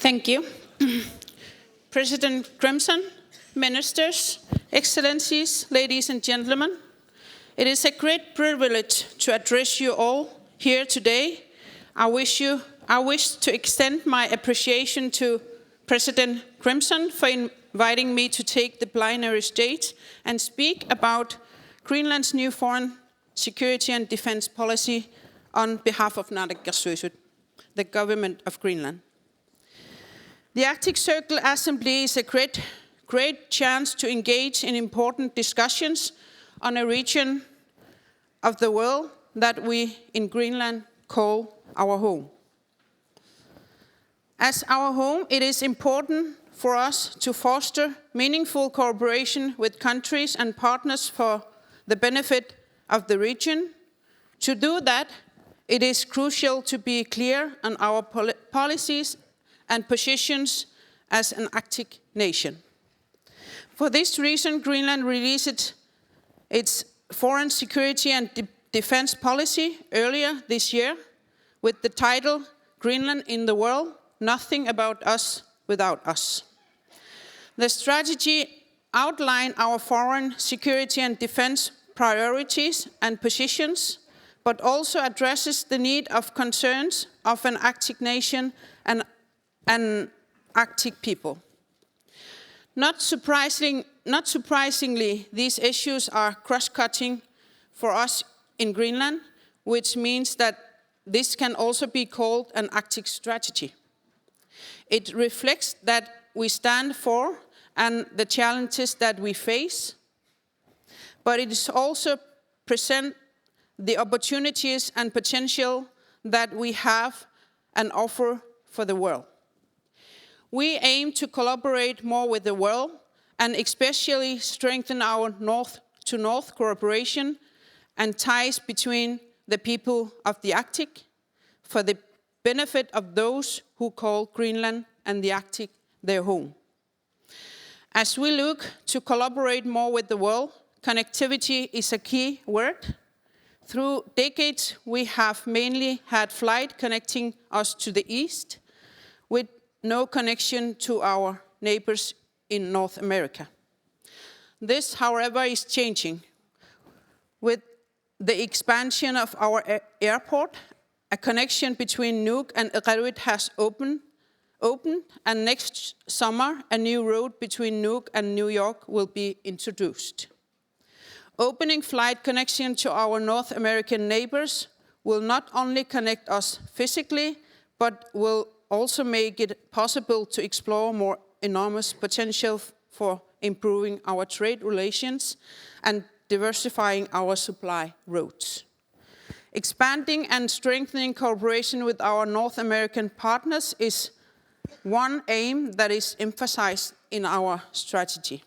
Thank you. President Grimson, ministers, excellencies, ladies and gentlemen, it is a great privilege to address you all here today. I wish to extend my appreciation to President Grimson for inviting me to take the plenary stage and speak about Greenland's new foreign security and defense policy on behalf of Naalakkersuisut, the government of Greenland. The Arctic Circle Assembly is a great chance to engage in important discussions on a region of the world that we in Greenland call our home. As our home, it is important for us to foster meaningful cooperation with countries and partners for the benefit of the region. To do that, it is crucial to be clear on our policies and positions as an Arctic nation. For this reason, Greenland released its foreign security and defense policy earlier this year with the title, Greenland in the World, Nothing About Us Without Us. The strategy outlines our foreign security and defense priorities and positions, but also addresses the need of concerns of an Arctic nation and Arctic people. Not surprisingly, these issues are cross-cutting for us in Greenland, which means that this can also be called an Arctic strategy. It reflects that we stand for and the challenges that we face, but it is also present the opportunities and potential that we have and offer for the world. We aim to collaborate more with the world and especially strengthen our north-to-north cooperation and ties between the people of the Arctic for the benefit of those who call Greenland and the Arctic their home. As we look to collaborate more with the world, connectivity is a key word. Through decades, we have mainly had flight connecting us to the east, with no connection to our neighbors in North America. This, however, is changing. With the expansion of our airport, a connection between Nuuk and Iqaluit has opened, and next summer a new road between Nuuk and New York will be introduced. Opening flight connection to our North American neighbors will not only connect us physically, but will also make it possible to explore more enormous potential for improving our trade relations and diversifying our supply routes. Expanding and strengthening cooperation with our North American partners is one aim that is emphasized in our strategy.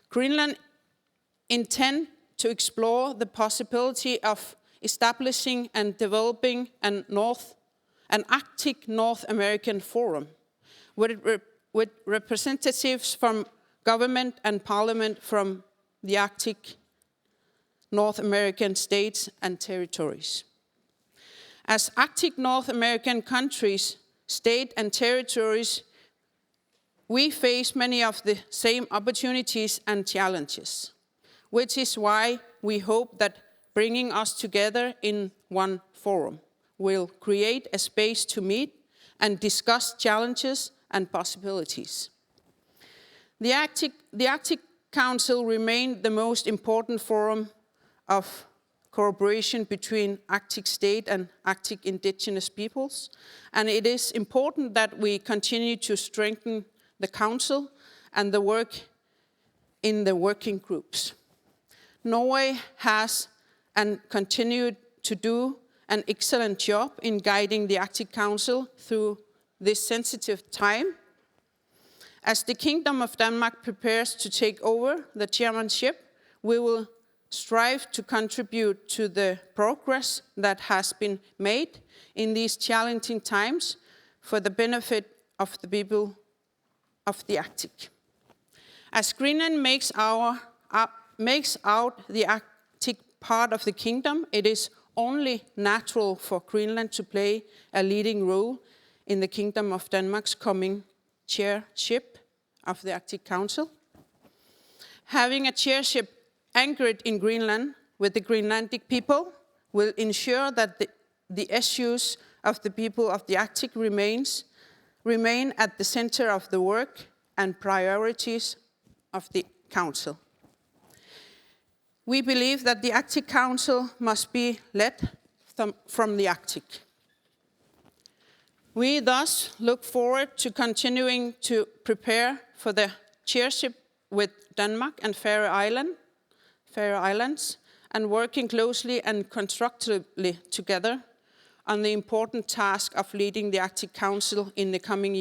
Greenland intends to explore the possibility of establishing and developing an Arctic North American Forum with representatives from government and parliament from the Arctic North American states and territories. As Arctic North American countries, states and territories, we face many of the same opportunities and challenges, which is why we hope that bringing us together in one forum will create a space to meet and discuss challenges and possibilities. The Arctic Council remains the most important forum of cooperation between Arctic state and Arctic indigenous peoples, and it is important that we continue to strengthen the Council and the work in the working groups. Norway has and continued to do an excellent job in guiding the Arctic Council through this sensitive time. As the Kingdom of Denmark prepares to take over the chairmanship, we will strive to contribute to the progress that has been made in these challenging times for the benefit of the people of the Arctic. As Greenland makes out the Arctic part of the kingdom, it is only natural for Greenland to play a leading role in the Kingdom of Denmark's coming chairship of the Arctic Council. Having a chairship anchored in Greenland with the Greenlandic people will ensure that the issues of the people of the Arctic remain at the center of the work and priorities of the Council. We believe that the Arctic Council must be led from the Arctic. We thus look forward to continuing to prepare for the chairship with Denmark and Faroe Islands, and working closely and constructively together on the important task of leading the Arctic Council in the coming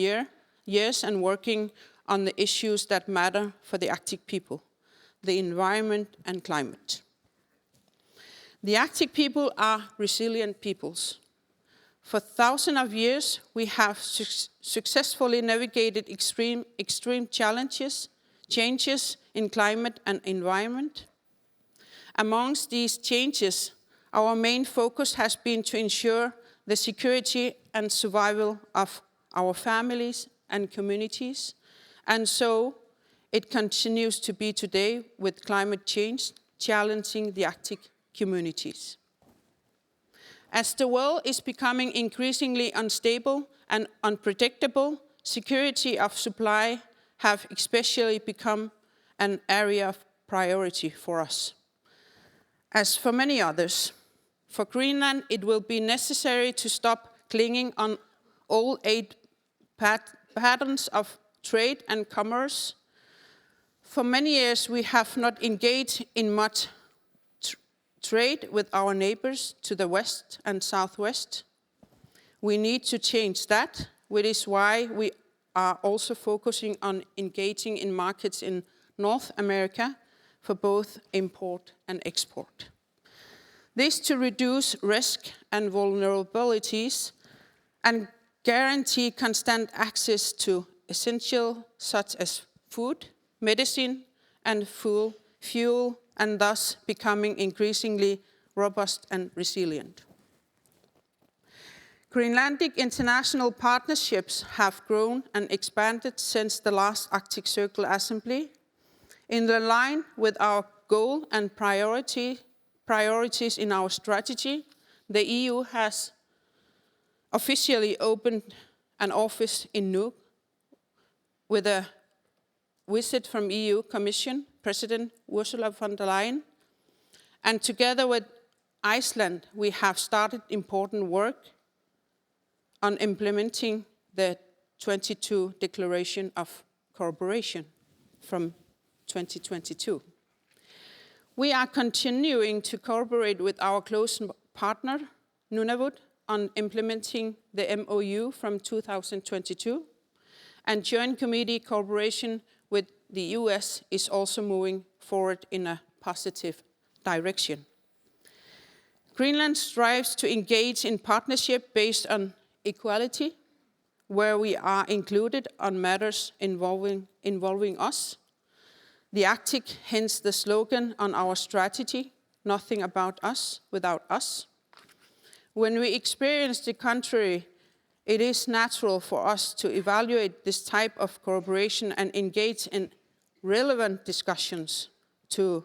years and working on the issues that matter for the Arctic people, the environment and climate. The Arctic people are resilient peoples. For thousands of years, we have successfully navigated extreme changes in climate and environment. Amongst these changes, our main focus has been to ensure the security and survival of our families and communities, and so it continues to be today with climate change challenging the Arctic communities. As the world is becoming increasingly unstable and unpredictable, security of supply have especially become an area of priority for us. As for many others, for Greenland, it will be necessary to stop clinging on old patterns of trade and commerce. For many years, we have not engaged in much trade with our neighbors to the west and southwest. We need to change that, which is why we are also focusing on engaging in markets in North America for both import and export. This to reduce risk and vulnerabilities and guarantee constant access to essentials such as food, medicine, and fuel, and thus becoming increasingly robust and resilient. Greenlandic international partnerships have grown and expanded since the last Arctic Circle Assembly. In line with our goal and priorities in our strategy, the EU has officially opened an office in Nuuk with a visit from EU Commission President Ursula von der Leyen. And together with Iceland, we have started important work on implementing the 22 Declaration of Cooperation from 2022. We are continuing to cooperate with our close partner, Nunavut, on implementing the MOU from 2022, and joint committee cooperation with the US is also moving forward in a positive direction. Greenland strives to engage in partnership based on equality, where we are included on matters involving us. The Arctic, hence the slogan on our strategy, nothing about us without us. When we experience the contrary, it is natural for us to evaluate this type of cooperation and engage in relevant discussions to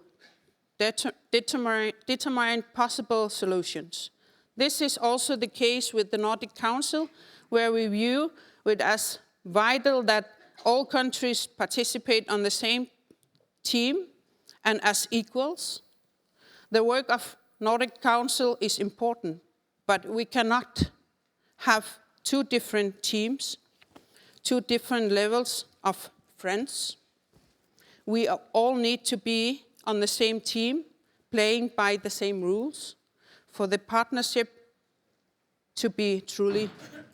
determine possible solutions. This is also the case with the Nordic Council, where we view it as vital that all countries participate on the same team and as equals. The work of Nordic Council is important, but we cannot have two different teams, two different levels of friends. We all need to be on the same team, playing by the same rules, for the partnership to be truly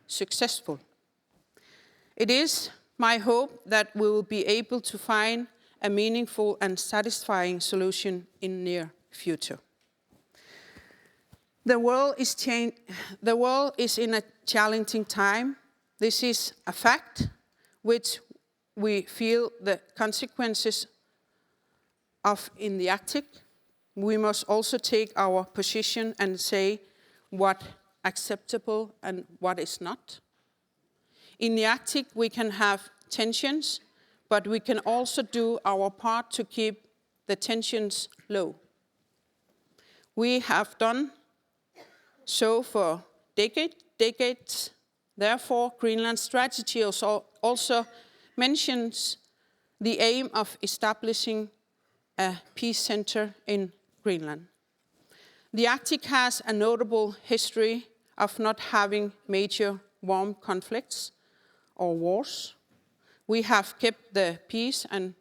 successful. It is my hope that we will be able to find a meaningful and satisfying solution in the near future. The world is in a challenging time. This is a fact which we feel the consequences of in the Arctic. We must also take our position and say what acceptable and what is not. In the Arctic, we can have tensions, but we can also do our part to keep the tensions low. We have done so for decades. Therefore, Greenland strategy also mentions the aim of establishing a peace center in Greenland. The Arctic has a notable history of not having major warm conflicts or wars. We have kept the peace and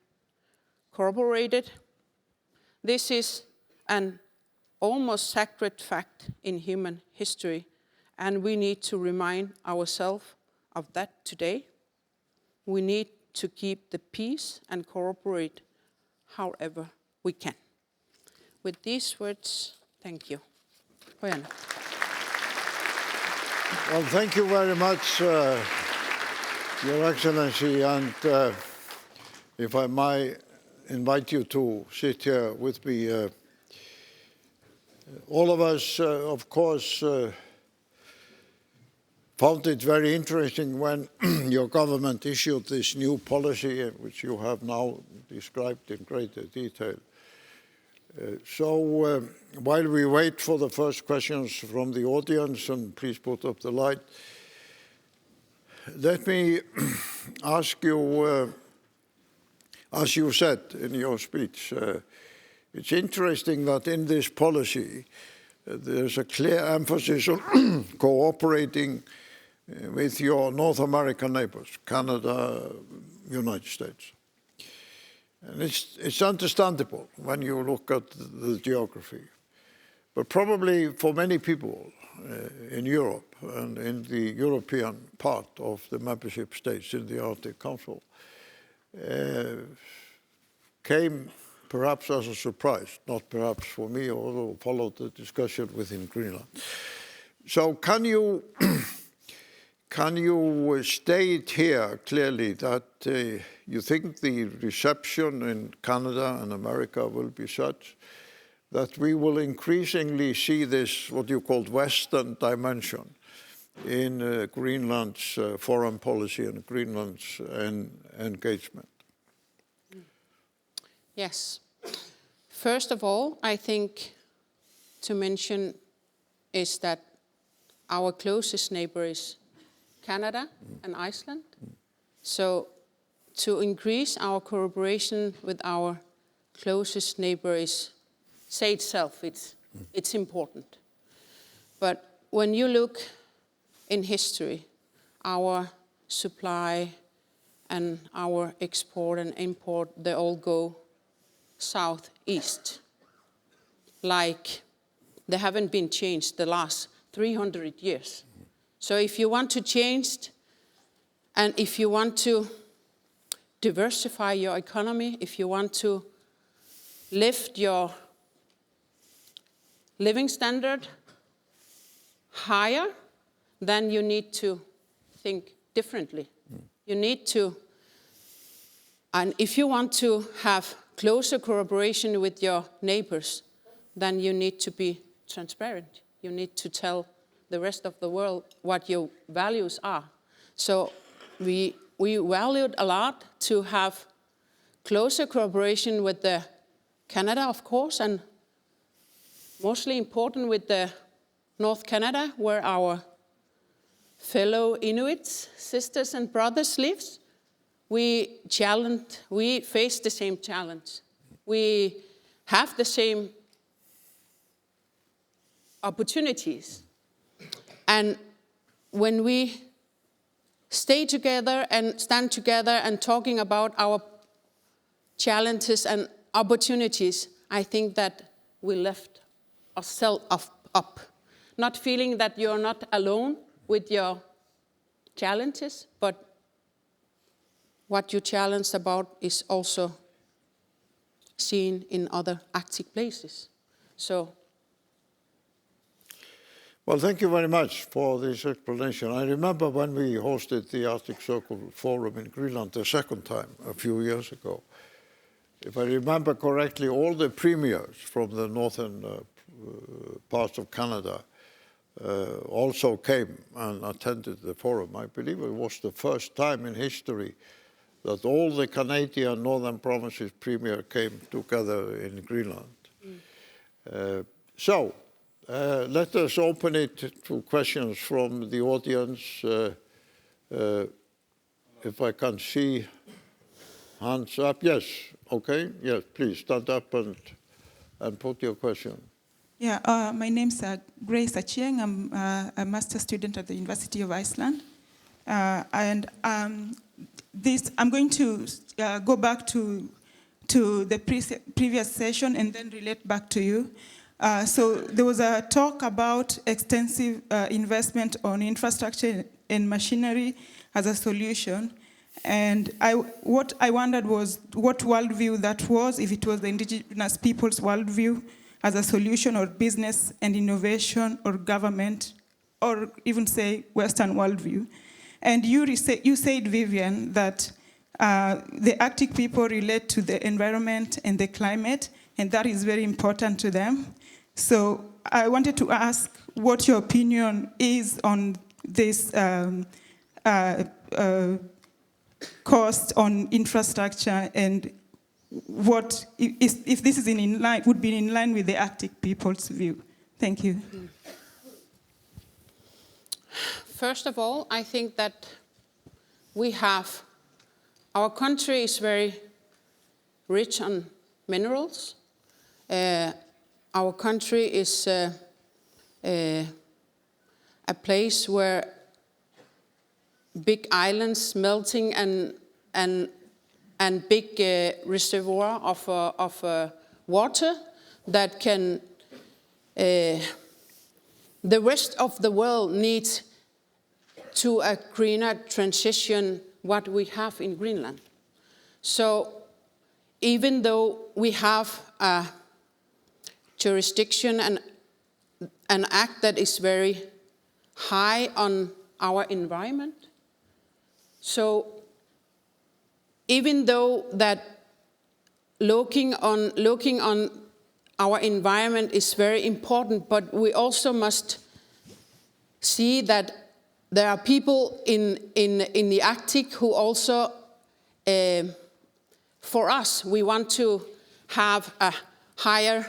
cooperated. This is an almost sacred fact in human history, and we need to remind ourselves of that today. We need to keep the peace and cooperate however we can. With these words, thank you. Well, thank you very much, Your Excellency, and if I might invite you to sit here with me. All of us, of course, found it very interesting when your government issued this new policy, which you have now described in greater detail. So while we wait for the first questions from the audience, and please put up the light, let me ask you, as you said in your speech, it's interesting that in this policy, there's a clear emphasis on cooperating with your North American neighbors, Canada, United States. And it's understandable when you look at the geography. But probably for many people in Europe and in the European part of the membership states in the Arctic Council, came perhaps as a surprise, not perhaps for me, although followed the discussion within Greenland. So can you state here clearly that you think the reception in Canada and America will be such that we will increasingly see this, what you called Western dimension in Greenland's foreign policy and Greenland's engagement? Yes. First of all, I think to mention is that our closest neighbor is Canada and Iceland. So to increase our cooperation with our closest neighbor is, say itself, it's important. But when you look in history, our supply and our export and import, they all go southeast. Like they haven't been changed the last 300 years. So if you want to change, and if you want to diversify your economy, if you want to lift your living standard higher, then you need to think differently. You need to, and if you want to have closer cooperation with your neighbors, then you need to be transparent. You need to tell the rest of the world what your values are. So we valued a lot to have closer cooperation with the Canada, of course, and mostly important with the North Canada, where our fellow Inuits, sisters and brothers lives. We face the same challenge. We have the same opportunities. And when we stay together and stand together and talking about our challenges and opportunities, I think that we lift ourselves up. Not feeling that you're not alone with your challenges, but what you're challenged about is also seen in other Arctic places. So. Well, thank you very much for this explanation. I remember when we hosted the Arctic Circle Forum in Greenland the second time, a few years ago. If I remember correctly, all the premiers from the northern parts of Canada also came and attended the forum. I believe it was the first time in history that all the Canadian Northern Provinces premier came together in Greenland. So let us open it to questions from the audience. If I can see hands up. Yes, okay. Yes, please stand up and put your question. Yeah, my name's Grace Achieng. I'm a master's student at the University of Iceland. And I'm going to go back to the previous session and then relate back to you. So there was a talk about extensive investment on infrastructure and machinery as a solution. And what I wondered was what worldview that was, if it was the indigenous people's worldview as a solution, or business and innovation, or government, or even say Western worldview. And you said, Vivian, that the Arctic people relate to the environment and the climate, and that is very important to them. So I wanted to ask what your opinion is on this cost on infrastructure, and what if this is would be in line with the Arctic people's view. Thank you. First of all, I think that our country is very rich on minerals. Our country is a place where big islands melting and big reservoir of water that can the rest of the world needs to a greener transition what we have in Greenland. So even though we have a jurisdiction and an act that is very high on our environment, so even though that looking on our environment is very important, but we also must see that there are people in the Arctic who also, for us, we want to have a higher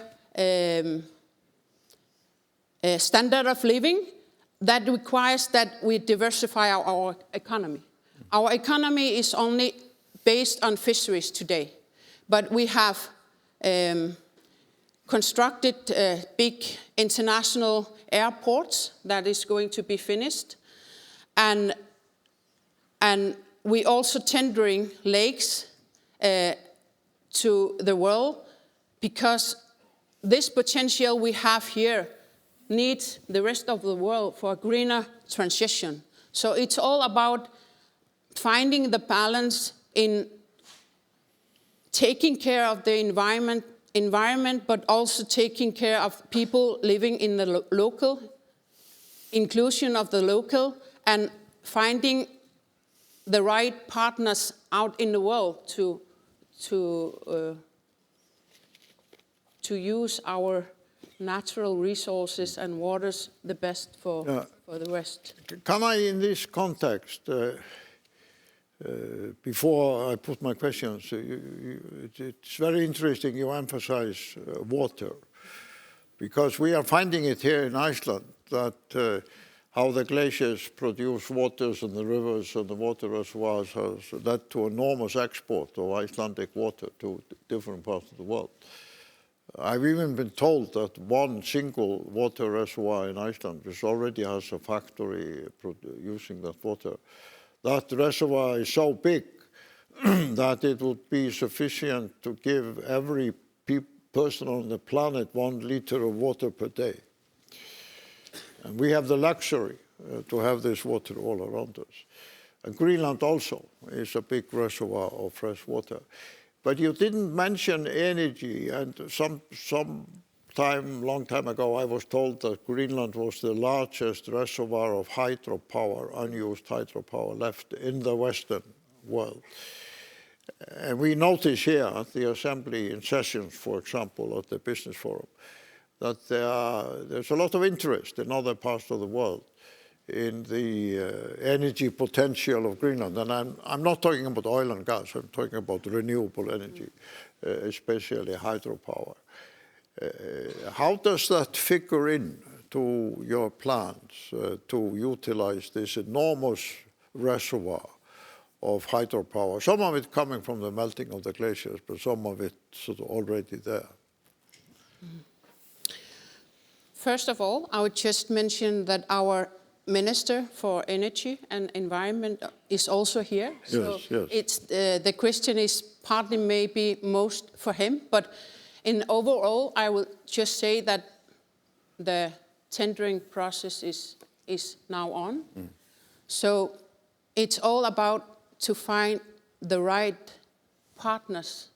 standard of living that requires that we diversify our economy. Our economy is only based on fisheries today, but we have constructed big international airports that is going to be finished, and we also tendering lakes to the world, because this potential we have here needs the rest of the world for a greener transition. So it's all about finding the balance in taking care of the environment, but also taking care of people living in the local, inclusion of the local, and finding the right partners out in the world to use our natural resources and waters the best for the West. Can I, in this context, before I put my questions, it's very interesting you emphasize water, because we are finding it here in Iceland that how the glaciers produce waters and the rivers and the water reservoirs has led to enormous export of Icelandic water to different parts of the world. I've even been told that one single water reservoir in Iceland, which already has a factory using that water, that reservoir is so big that it would be sufficient to give every person on the planet 1 liter of water per day. And we have the luxury to have this water all around us. And Greenland also is a big reservoir of fresh water. But you didn't mention energy, and long time ago, I was told that Greenland was the largest reservoir of hydropower, unused hydropower left in the Western world. And we notice here at the assembly in sessions, for example, at the business forum, that there's a lot of interest in other parts of the world in the energy potential of Greenland. And I'm not talking about oil and gas, I'm talking about renewable energy, especially hydropower. How does that figure in to your plans to utilize this enormous reservoir of hydropower, some of it coming from the melting of the glaciers, but some of it sort of already there? First of all, I would just mention that our Minister for Energy and Environment is also here. Yes, yes. It's, the question is partly maybe most for him, but in overall, I will just say that the tendering process is now on. So it's all about to find the right partners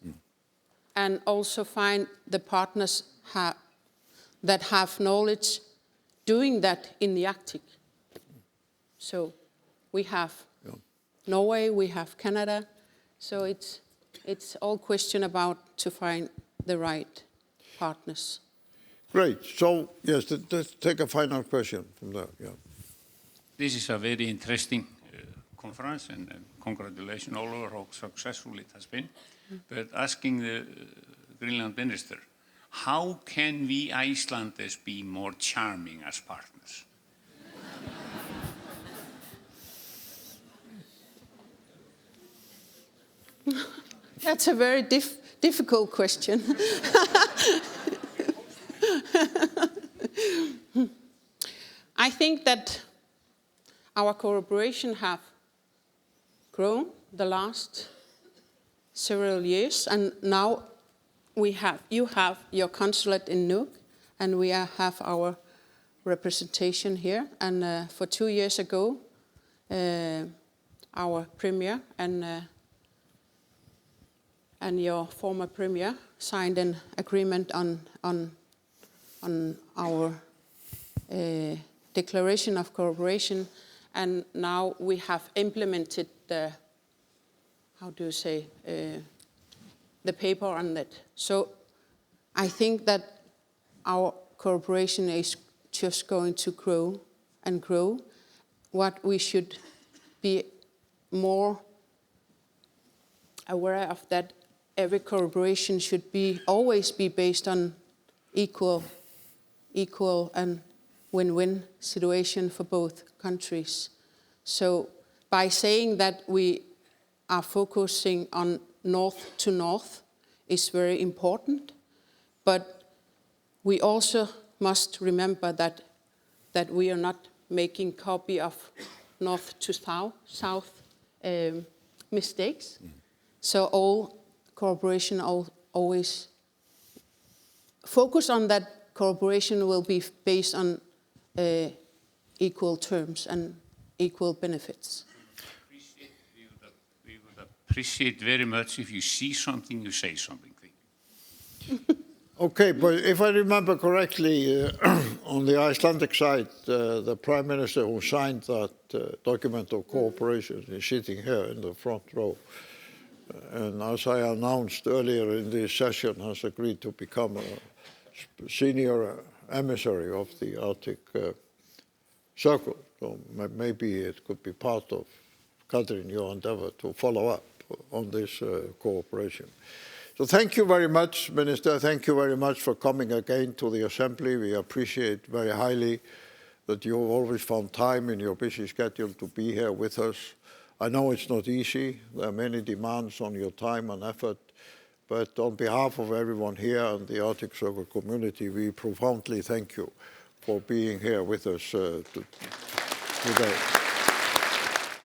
and also find the partners that have knowledge doing that in the Arctic. So we have Norway, we have Canada, so it's all question about to find the right partners. Great. So, yes, let's take a final question from there. Yeah. This is a very interesting conference, and congratulations all over how successful it has been. But asking the Greenland minister, how can we Icelanders be more charming as partners? That's a very difficult question. I think that our cooperation have grown the last several years, and now you have your consulate in Nuuk, and we have our representation here. And for 2 years ago, our premier and your former premier signed an agreement on our declaration of cooperation, and now we have implemented the, the paper on that. So I think that our cooperation is just going to grow and grow. What we should be more aware of, that every cooperation should always be based on equal and win-win situation for both countries. So by saying that we are focusing on north to north is very important, but we also must remember that we are not making copy of north to south mistakes. So all cooperation always focus on that. Cooperation will be based on equal terms and equal benefits. We would appreciate very much if you see something, you say something. Okay, but if I remember correctly, on the Icelandic side, the Prime Minister who signed that document of cooperation is sitting here in the front row. And as I announced earlier in this session, has agreed to become a senior emissary of the Arctic Circle. So maybe it could be part of, Katrin, your endeavor to follow up on this cooperation. So thank you very much, Minister. Thank you very much for coming again to the Assembly. We appreciate very highly that you have always found time in your busy schedule to be here with us. I know it's not easy. There are many demands on your time and effort. But on behalf of everyone here and the Arctic Circle community, we profoundly thank you for being here with us today.